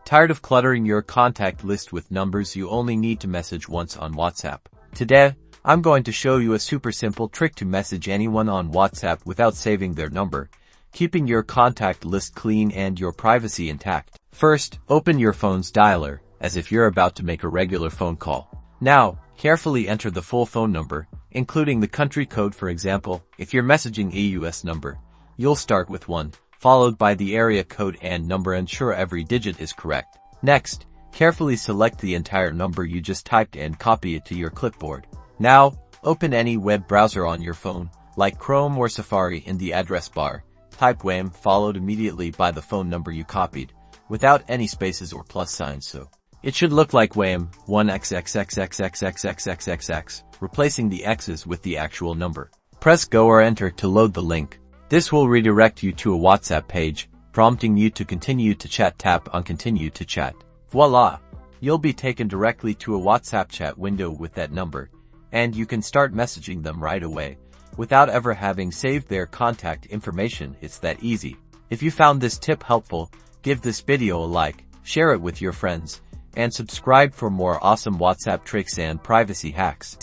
Tired of cluttering your contact list with numbers you only need to message once on WhatsApp? Today, I'm going to show you a super simple trick to message anyone on WhatsApp without saving their number, keeping your contact list clean and your privacy intact. First, open your phone's dialer, as if you're about to make a regular phone call. Now, carefully enter the full phone number, including the country code. For example, if you're messaging a US number, you'll start with 1, followed by the area code and number. Ensure every digit is correct. Next, carefully select the entire number you just typed and copy it to your clipboard. Now, open any web browser on your phone, like Chrome or Safari. In the address bar, type WAM followed immediately by the phone number you copied, without any spaces or plus signs, so it should look like WAM 1xxxxxxxxxxx, replacing the x's with the actual number. Press go or enter to load the link. This will redirect you to a WhatsApp page, prompting you to continue to chat. Tap on continue to chat. Voila! You'll be taken directly to a WhatsApp chat window with that number, and you can start messaging them right away, without ever having saved their contact information. It's that easy. If you found this tip helpful, give this video a like, share it with your friends, and subscribe for more awesome WhatsApp tricks and privacy hacks.